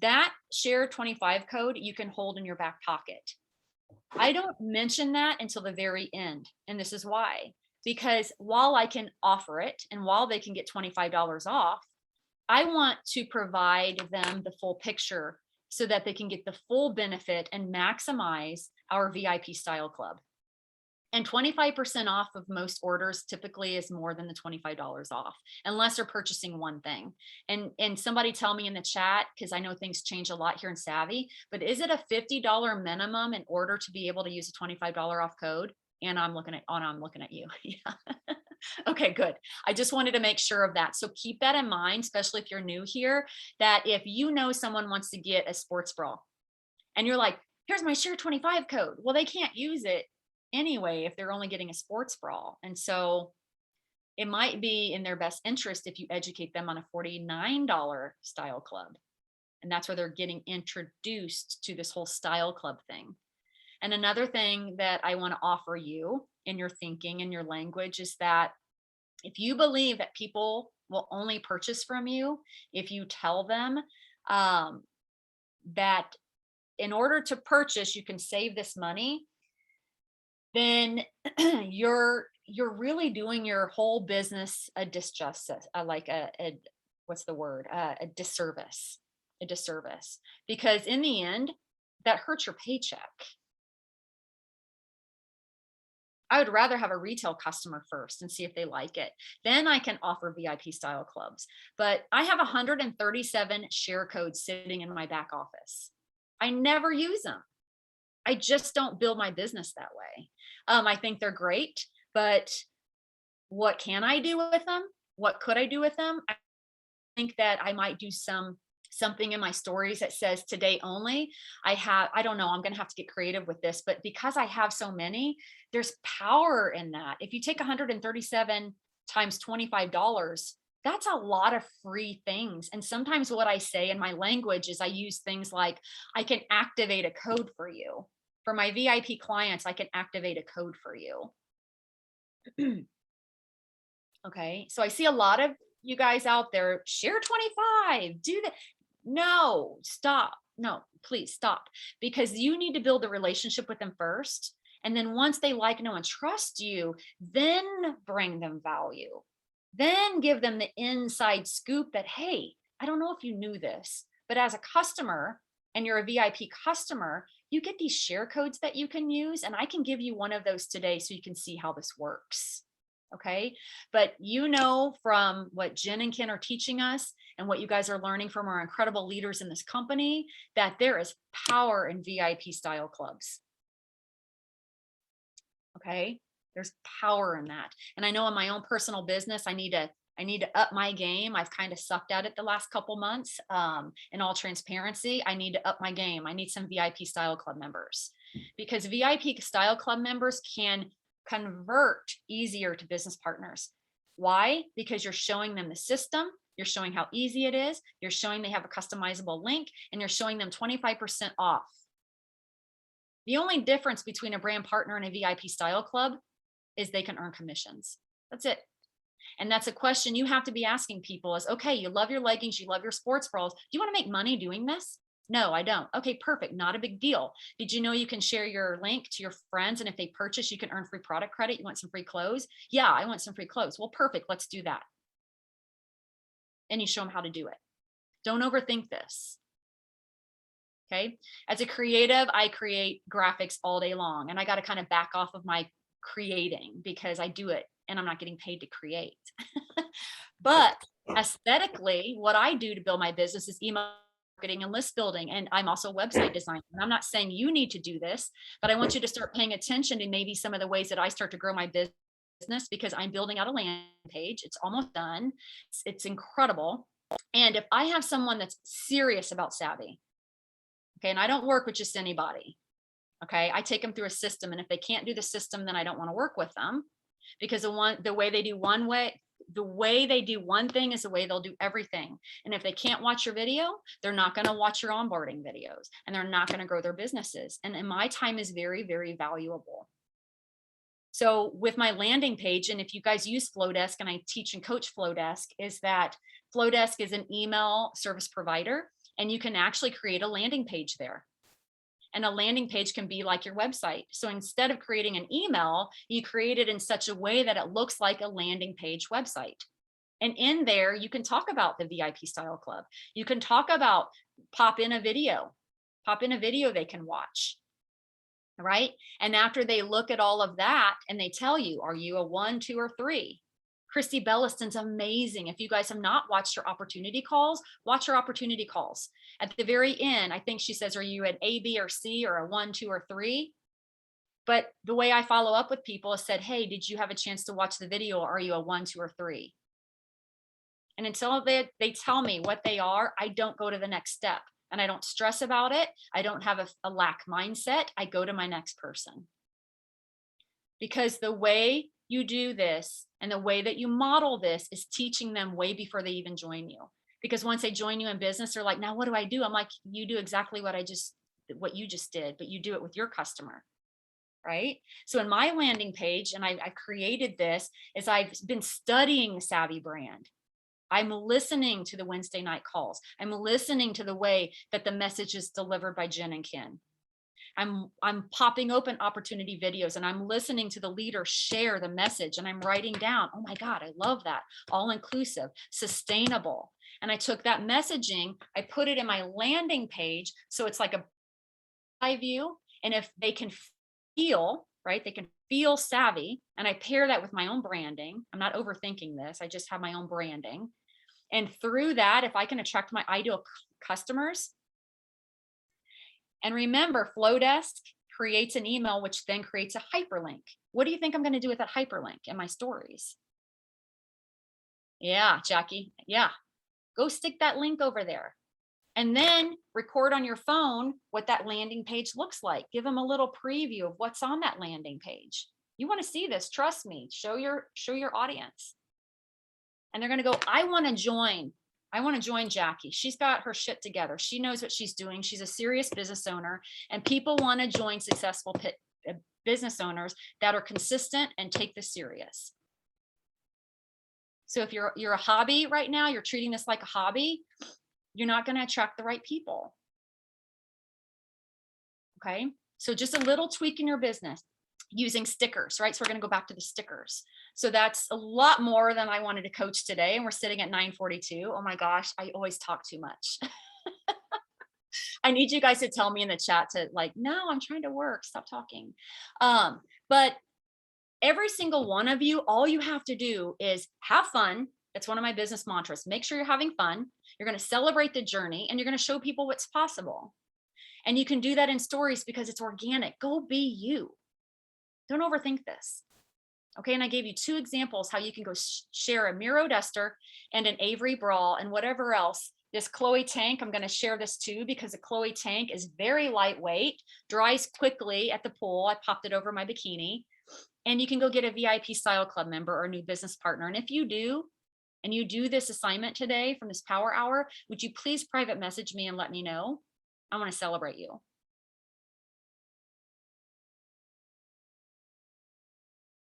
That share 25 code you can hold in your back pocket. I don't mention that until the very end. And this is why, because while I can offer it and while they can get $25 off, I want to provide them the full picture so that they can get the full benefit and maximize our VIP Style Club. And 25% off of most orders typically is more than the $25 off, unless they're purchasing one thing. And somebody tell me in the chat, because I know things change a lot here in Savvy, but is it a $50 minimum in order to be able to use a $25 off code? And I'm looking at you. Yeah. Okay, good. I just wanted to make sure of that. So keep that in mind, especially if you're new here, that if you know someone wants to get a sports bra and you're like, here's my share 25 code. Well, they can't use it anyway if they're only getting a sports bra. And so it might be in their best interest if you educate them on a $49 Style Club. And that's where they're getting introduced to this whole Style Club thing. And another thing that I want to offer you in your thinking and your language is that if you believe that people will only purchase from you if you tell them that in order to purchase, you can save this money, then you're really doing your whole business a disjustice, like a what's the word? A disservice, because in the end, that hurts your paycheck. I would rather have a retail customer first and see if they like it. Then I can offer VIP style clubs. But I have 137 share codes sitting in my back office. I never use them. I just don't build my business that way. I think they're great, but what can I do with them? What could I do with them? I think that I might do something in my stories that says today only. I don't know, I'm going to have to get creative with this, but because I have so many, there's power in that. If you take 137 times $25, that's a lot of free things. And sometimes what I say in my language is I use things like, I can activate a code for you. For my VIP clients, I can activate a code for you. Okay. So I see a lot of you guys out there, share 25, do that. No, stop. No, please stop. Because you need to build a relationship with them first. And then once they like, know, and trust you, then bring them value. Then give them the inside scoop that, hey, I don't know if you knew this, but as a customer, and you're a VIP customer, you get these share codes that you can use. And I can give you one of those today so you can see how this works. Okay. But you know, from what Jen and Ken are teaching us and what you guys are learning from our incredible leaders in this company, that there is power in VIP style clubs. Okay. There's power in that. And I know in my own personal business, I need to up my game. I've kind of sucked at it the last couple months. In all transparency, I need to up my game. I need some VIP style club members, because VIP style club members can convert easier to business partners. Why? Because you're showing them the system, you're showing how easy it is, you're showing they have a customizable link, and you're showing them 25% off. The only difference between a brand partner and a VIP style club is they can earn commissions. That's it. And that's a question you have to be asking people is, okay, you love your leggings, you love your sports bras. Do you want to make money doing this? No, I don't. Okay, perfect. Not a big deal. Did you know you can share your link to your friends, and if they purchase, you can earn free product credit? You want some free clothes? Yeah, I want some free clothes. Well, perfect. Let's do that. And you show them how to do it. Don't overthink this. Okay. As a creative, I create graphics all day long, and I got to kind of back off of my creating because I do it and I'm not getting paid to create. But aesthetically, what I do to build my business is email marketing and list building. And I'm also a website designer. And I'm not saying you need to do this, but I want you to start paying attention to maybe some of the ways that I start to grow my business, because I'm building out a landing page. It's almost done. It's incredible. And if I have someone that's serious about savvy, okay, and I don't work with just anybody. Okay, I take them through a system, and if they can't do the system, then I don't want to work with them, because the way they do one thing is the way they'll do everything. And if they can't watch your video, they're not going to watch your onboarding videos, and they're not going to grow their businesses. And my time is very, very valuable. So with my landing page, and if you guys use Flowdesk, and I teach and coach Flowdesk, is that Flowdesk is an email service provider, and you can actually create a landing page there. And a landing page can be like your website. So instead of creating an email, you create it in such a way that it looks like a landing page website. And in there, you can talk about the VIP style club. You can talk about pop in a video they can watch. Right. And after they look at all of that and they tell you, are you a 1, 2, or 3? Christy Belliston's amazing. If you guys have not watched her opportunity calls, watch her opportunity calls. At the very end, I think she says, are you an A, B, or C, or a 1, 2, or 3? But the way I follow up with people is said, hey, did you have a chance to watch the video? Or are you a 1, 2, or 3? And until they tell me what they are, I don't go to the next step. And I don't stress about it. I don't have a lack mindset. I go to my next person. Because the way you do this and the way that you model this is teaching them way before they even join you. Because once they join you in business, they're like, now what do I do? I'm like, you do exactly what you just did, but you do it with your customer. Right? So in my landing page, and I've created this, is I've been studying the Savvy brand. I'm listening to the Wednesday night calls. I'm listening to the way that the message is delivered by Jen and Ken. I'm popping open opportunity videos and I'm listening to the leader share the message and I'm writing down, oh my God, I love that. All inclusive, sustainable. And I took that messaging, I put it in my landing page. So it's like a eye view. And if they can feel, right, they can feel savvy. And I pair that with my own branding. I'm not overthinking this. I just have my own branding. And through that, if I can attract my ideal customers, and remember, Flowdesk creates an email, which then creates a hyperlink. What do you think I'm going to do with that hyperlink in my stories? Yeah, Jackie. Yeah. Go stick that link over there. And then record on your phone what that landing page looks like. Give them a little preview of what's on that landing page. You want to see this, trust me, show your audience. And they're going to go, I want to join. I want to join Jackie. She's got her shit together. She knows what she's doing. She's a serious business owner, and people want to join successful business owners that are consistent and take this serious. So if you're a hobby right now, you're treating this like a hobby, you're not going to attract the right people. Okay. So just a little tweak in your business using stickers, right? So we're going to go back to the stickers. So that's a lot more than I wanted to coach today. And we're sitting at 9:42. Oh my gosh, I always talk too much. I need you guys to tell me in the chat to like, no, I'm trying to work, stop talking. But every single one of you, all you have to do is have fun. That's one of my business mantras. Make sure you're having fun. You're going to celebrate the journey and you're going to show people what's possible. And you can do that in stories because it's organic. Go be you. Don't overthink this. Okay. And I gave you 2 examples how you can go share a Miro duster and an Avery bra and whatever else. This Chloe tank, I'm going to share this too because the Chloe tank is very lightweight, dries quickly at the pool. I popped it over my bikini. And you can go get a VIP Style Club member or a new business partner. And if you do, and you do this assignment today from this power hour, would you please private message me and let me know? I want to celebrate you.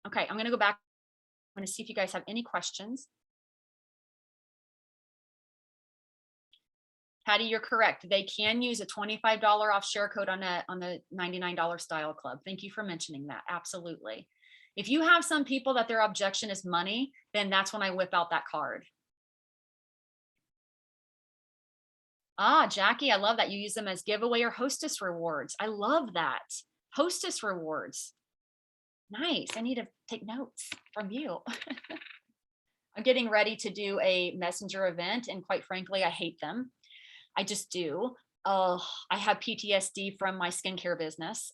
Okay, I'm going to go back. I'm going to see if you guys have any questions. Patty, you're correct. They can use a $25 off share code on the $99 Style Club. Thank you for mentioning that. Absolutely. If you have some people that their objection is money, then that's when I whip out that card. Ah, Jackie, I love that. You use them as giveaway or hostess rewards. I love that. Hostess rewards. Nice. I need to take notes from you. I'm getting ready to do a messenger event. And quite frankly, I hate them. I just do. Oh, I have PTSD from my skincare business.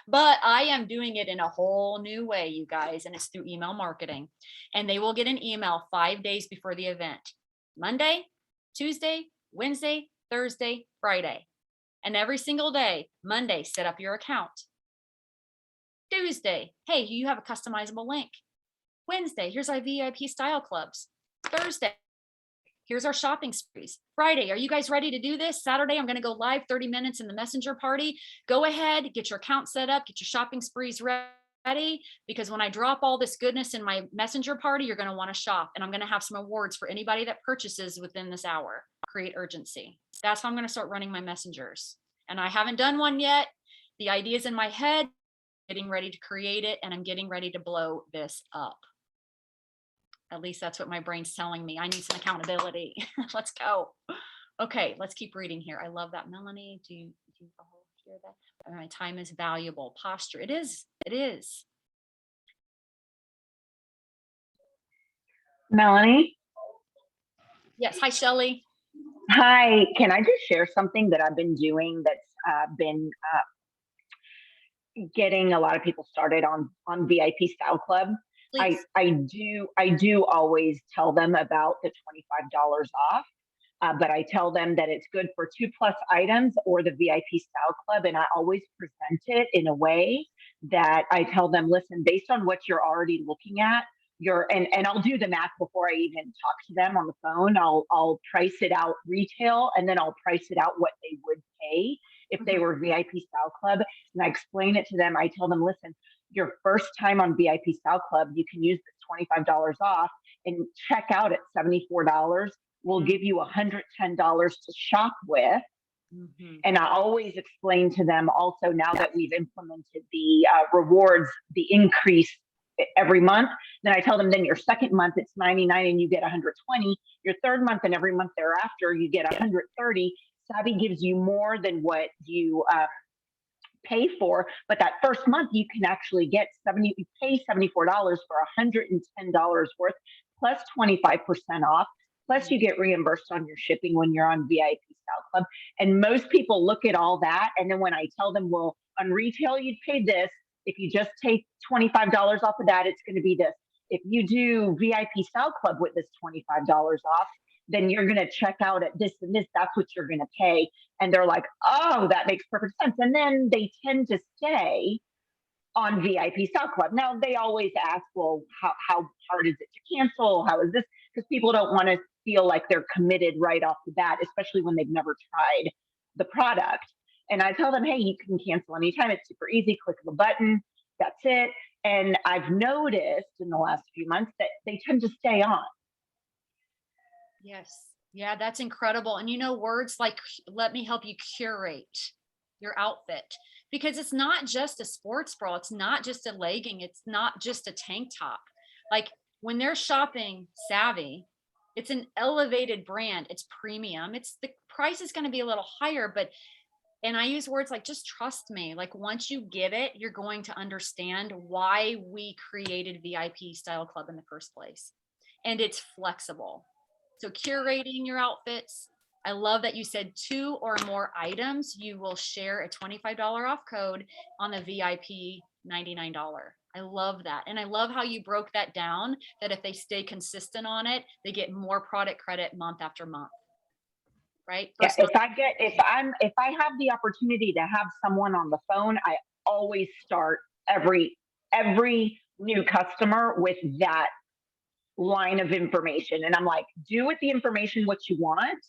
But I am doing it in a whole new way, you guys, and it's through email marketing. And they will get an email 5 days before the event. Monday, Tuesday, Wednesday, Thursday, Friday. And every single day, Monday, set up your account. Tuesday, hey, you have a customizable link. Wednesday, here's our VIP Style Clubs. Thursday, here's our shopping sprees. Friday, are you guys ready to do this? Saturday, I'm going to go live 30 minutes in the messenger party. Go ahead, get your account set up, get your shopping sprees ready, because when I drop all this goodness in my messenger party, you're going to want to shop. And I'm going to have some awards for anybody that purchases within this hour. Create urgency. That's how I'm going to start running my messengers. And I haven't done one yet. The idea is in my head, getting ready to create it, and I'm getting ready to blow this up. At least that's what my brain's telling me. I need some accountability. Let's go. Okay, let's keep reading here. I love that. Melanie, do you hear that? My time is valuable. Posture. It is. It is. Melanie? Yes. Hi, Shelly. Hi. Can I just share something that I've been doing that's been getting a lot of people started on VIP Style Club? Please. I do always tell them about the $25 off, but I tell them that it's good for 2+ items or the VIP Style Club, and I always present it in a way that I tell them, listen, based on what you're already looking at, and I'll do the math before I even talk to them on the phone. I'll price it out retail, and then I'll price it out what they would pay if they were VIP Style Club, and I explain it to them. I tell them, listen, your first time on VIP Style Club, you can use this $25 off and check out at $74. We'll give you $110 to shop with. Mhm. And I always explain to them also, now that we've implemented the rewards, the increase every month, then I tell them, then your second month it's 99 and you get 120. Your third month and every month thereafter you get 130. Savvy gives you more than what you pay for, but that first month you can actually get you pay $74 for $110 worth plus 25% off. Plus you get reimbursed on your shipping when you're on VIP Style Club. And most people look at all that. And then when I tell them, well, on retail, you'd pay this. If you just take $25 off of that, it's going to be this. If you do VIP Style Club with this $25 off, then you're going to check out at this and this. That's what you're going to pay. And they're like, oh, that makes perfect sense. And then they tend to stay on VIP Style Club. Now, they always ask, well, how hard is it to cancel? How is this? Because people don't want to feel like they're committed right off the bat, especially when they've never tried the product. And I tell them, hey, you can cancel anytime. It's super easy. Click the button. That's it. And I've noticed in the last few months that they tend to stay on. Yes. Yeah, that's incredible. And words like, let me help you curate your outfit, because it's not just a sports bra. It's not just a legging. It's not just a tank top. Like when they're shopping Savvy, it's an elevated brand. It's premium. The price is going to be a little higher, and I use words like, just trust me. Like once you get it, you're going to understand why we created VIP Style Club in the first place. And it's flexible. So curating your outfits. I love that you said 2 or more items, you will share a $25 off code on the VIP $99. I love that. And I love how you broke that down, that if they stay consistent on it, they get more product credit month after month. Right? Yeah, if I have the opportunity to have someone on the phone, I always start every new customer with that line of information. And I'm like, do with the information what you want,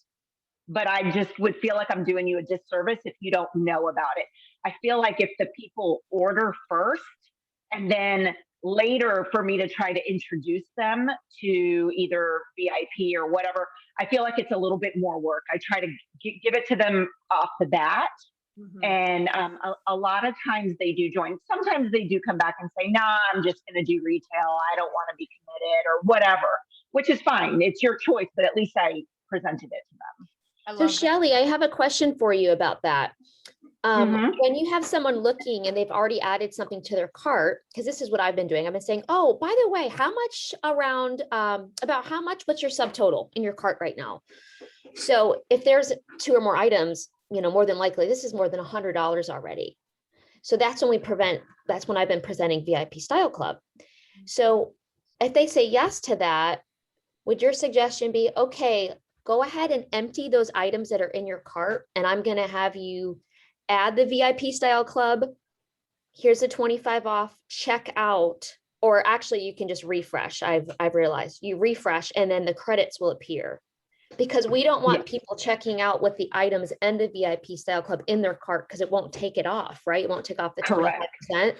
but I just would feel like I'm doing you a disservice if you don't know about it. I feel like if the people order first and then later for me to try to introduce them to either VIP or whatever, I feel like it's a little bit more work. I try to give it to them off the bat. Mhm. And a lot of times they do join. Sometimes they do come back and say, nah, I'm just going to do retail. I don't want to be committed or whatever, which is fine. It's your choice, but at least I presented it to them. So Shelly, I have a question for you about that. Mhm. When you have someone looking and they've already added something to their cart, because this is what I've been doing. I've been saying, oh, by the way, how much what's your subtotal in your cart right now? So if there's 2 or more items, more than likely, this is more than $100 already. So that's when I've been presenting VIP Style Club. So if they say yes to that, would your suggestion be, okay, go ahead and empty those items that are in your cart, and I'm going to have you add the VIP Style Club. Here's a 25 off, check out, or actually you can just refresh. I've realized you refresh and then the credits will appear, because we don't want people checking out with the items and the VIP Style Club in their cart, because it won't take it off, right? It won't take off the 25%.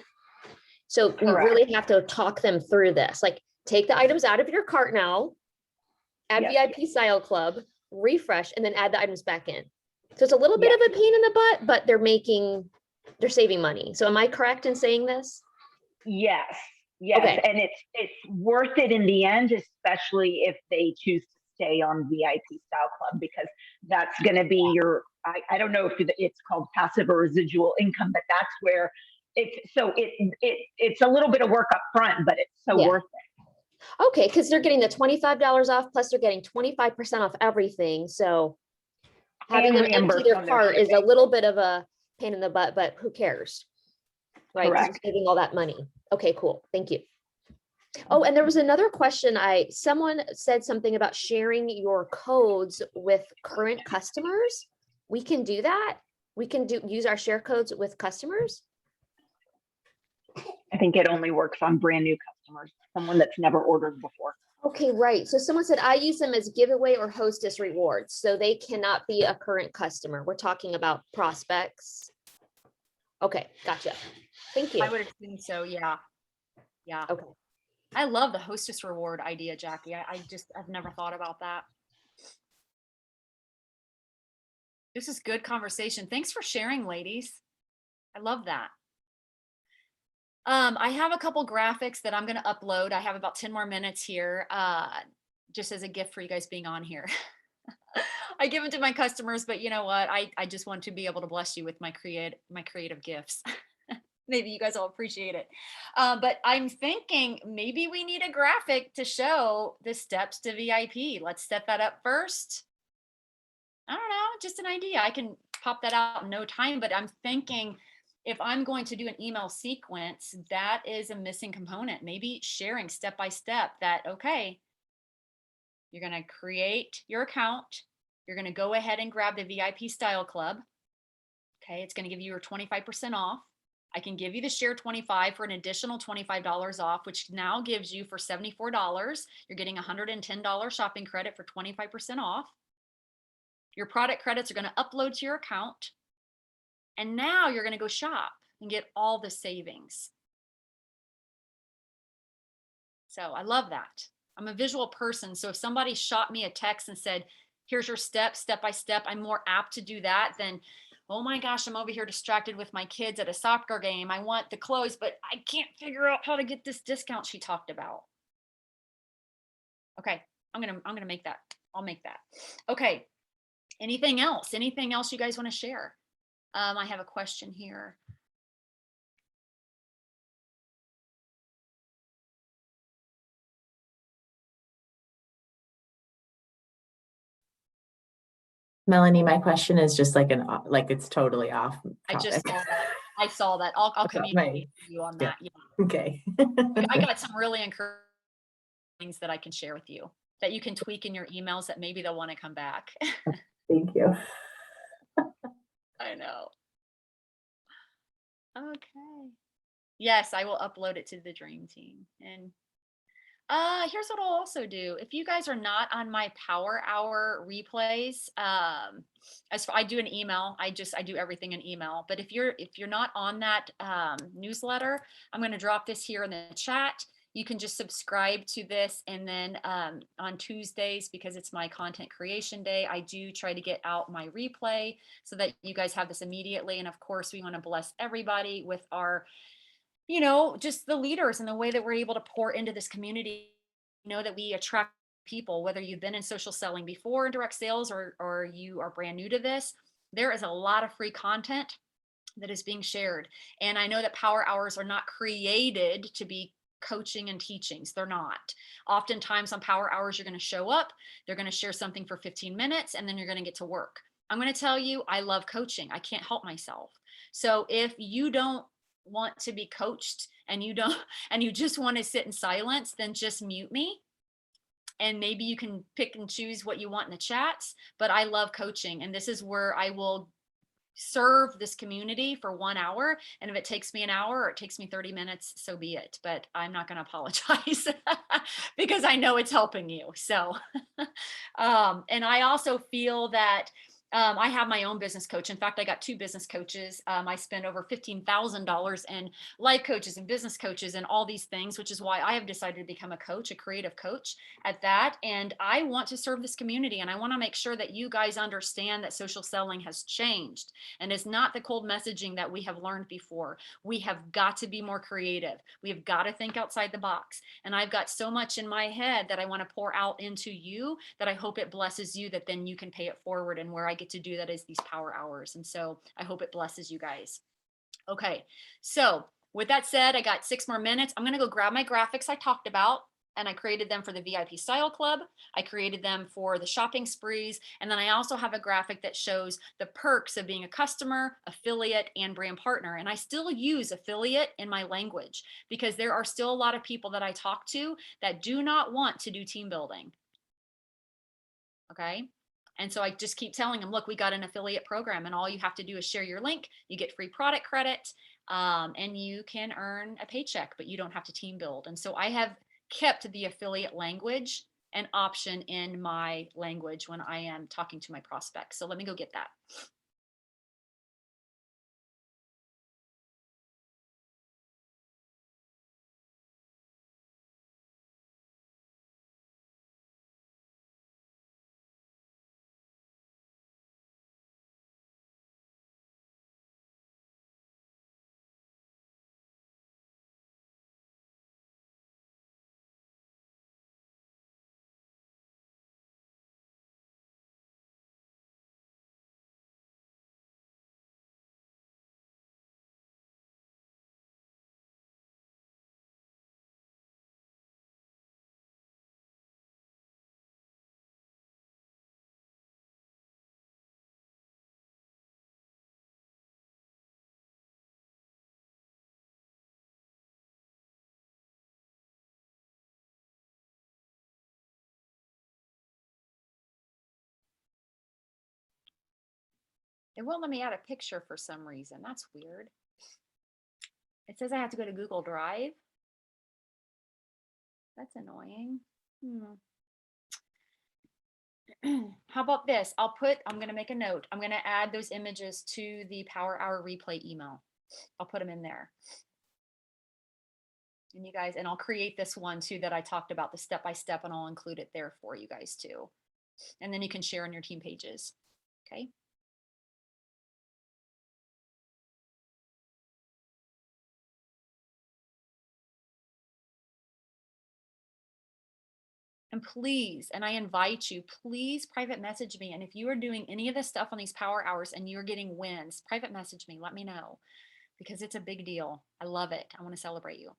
So we really have to talk them through this. Like, take the items out of your cart now, add VIP Style Club, refresh, and then add the items back in. So it's a little bit of a pain in the butt, but they're saving money. So am I correct in saying this? Yes. Okay. And it's worth it in the end, especially if they choose to stay on VIP Style Club, because that's going to be I don't know if it's called passive or residual income, but that's where it's a little bit of work up front, but it's so worth it. Okay, because they're getting the $25 off, plus they're getting 25% off everything. So having them empty their cart is a little bit of a pain in the butt, but who cares? Right? Because you're saving all that money. Okay, cool. Thank you. Oh, and there was another question. Someone said something about sharing your codes with current customers. We can do that. We can use our share codes with customers. I think it only works on brand new customers, someone that's never ordered before. Okay, right. So someone said, I use them as giveaway or hostess rewards. So they cannot be a current customer. We're talking about prospects. Okay, gotcha. Thank you. I would assume so. Yeah. Okay. I love the hostess reward idea, Jackie. I've never thought about that. This is good conversation. Thanks for sharing, ladies. I love that. I have a couple graphics that I'm going to upload. I have about 10 more minutes here, just as a gift for you guys being on here. I give them to my customers, but you know what? I just want to be able to bless you with my creative gifts. Maybe you guys will appreciate it. But I'm thinking maybe we need a graphic to show the steps to VIP. Let's set that up first. I don't know, just an idea. I can pop that out in no time, but I'm thinking if I'm going to do an email sequence, that is a missing component. Maybe sharing step by step that, okay, you're going to create your account. You're going to go ahead and grab the VIP style club. Okay, it's going to give you your 25% off. I can give you the share 25 for an additional $25 off, which now gives you for $74. You're getting $110 shopping credit for 25% off. Your product credits are going to upload to your account. And now you're going to go shop and get all the savings. So I love that. I'm a visual person. So if somebody shot me a text and said, here's your steps, step by step, I'm more apt to do that than, oh my gosh, I'm over here distracted with my kids at a soccer game. I want the clothes, but I can't figure out how to get this discount she talked about. Okay, I'm gonna make that. I'll make that. Okay. Anything else? Anything else you guys want to share? I have a question here. Melanie, my question is just like it's totally off I just topic. saw that. I saw that. I'll communicate with you on that. Yeah. Okay. I got some really encouraging things that I can share with you that you can tweak in your emails that maybe they'll want to come back. Thank you. I know. Okay. Yes, I will upload it to the dream team. And here's what I'll also do. If you guys are not on my Power Hour replays, I do an email. I do everything in email. But if you're not on that newsletter, I'm going to drop this here in the chat. You can just subscribe to this, and then on Tuesdays, because it's my content creation day, I do try to get out my replay so that you guys have this immediately. And of course, we want to bless everybody with our, just the leaders and the way that we're able to pour into this community. That we attract people, whether you've been in social selling before in direct sales or you are brand new to this. There is a lot of free content that is being shared. And I know that power hours are not created to be coaching and teachings. They're not. Oftentimes on power hours, you're going to show up, they're going to share something for 15 minutes, and then you're going to get to work. I'm going to tell you, I love coaching. I can't help myself. So if you don't want to be coached and you just want to sit in silence, then just mute me. And maybe you can pick and choose what you want in the chats, but I love coaching. And this is where I will serve this community for 1 hour. And if it takes me an hour or it takes me 30 minutes, so be it. But I'm not going to apologize because I know it's helping you. So, and I also feel that I have my own business coach. In fact, I got 2 business coaches. I spend over $15,000 in life coaches and business coaches and all these things, which is why I have decided to become a coach, a creative coach at that. And I want to serve this community. And I want to make sure that you guys understand that social selling has changed and it's not the cold messaging that we have learned before. We have got to be more creative. We have got to think outside the box. And I've got so much in my head that I want to pour out into you that I hope it blesses you, that then you can pay it forward. And where I get to do that is these power hours. And so I hope it blesses you guys. Okay. So with that said, I got 6 more minutes. I'm going to go grab my graphics I talked about, and I created them for the VIP Style Club. I created them for the shopping sprees. And then I also have a graphic that shows the perks of being a customer, affiliate, and brand partner. And I still use affiliate in my language because there are still a lot of people that I talk to that do not want to do team building. Okay. And so I just keep telling them, look, we got an affiliate program and all you have to do is share your link. You get free product credit and you can earn a paycheck, but you don't have to team build. And so I have kept the affiliate language an option in my language when I am talking to my prospects. So let me go get that. It won't let me add a picture for some reason. That's weird. It says I have to go to Google Drive. That's annoying. How about this? I'm going to make a note. I'm going to add those images to the Power Hour replay email. I'll put them in there. And you guys, and I'll create this one too that I talked about, the step-by-step, and I'll include it there for you guys too. And then you can share on your team pages. Okay. And please, and I invite you, please private message me. And if you are doing any of this stuff on these power hours and you're getting wins, private message me, let me know, because it's a big deal. I love it. I want to celebrate you.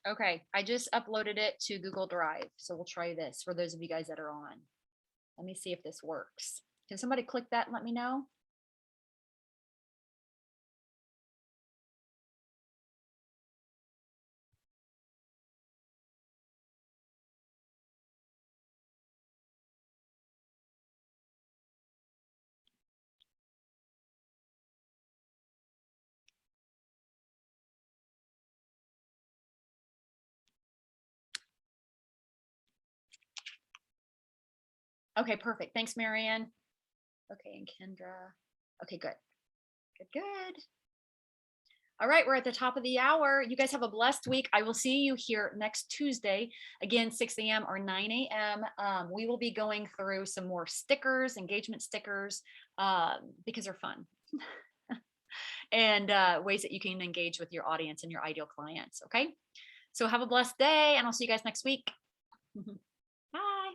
Okay, I just uploaded it to Google Drive. So we'll try this for those of you guys that are on. Let me see if this works. Can somebody click that and let me know? Okay, perfect. Thanks, Marianne. Okay, and Kendra. Okay, good. Good. All right, we're at the top of the hour. You guys have a blessed week. I will see you here next Tuesday, again, 6 a.m. or 9 a.m. We will be going through some more stickers, engagement stickers, because they're fun. And ways that you can engage with your audience and your ideal clients. Okay, so have a blessed day, and I'll see you guys next week. Bye.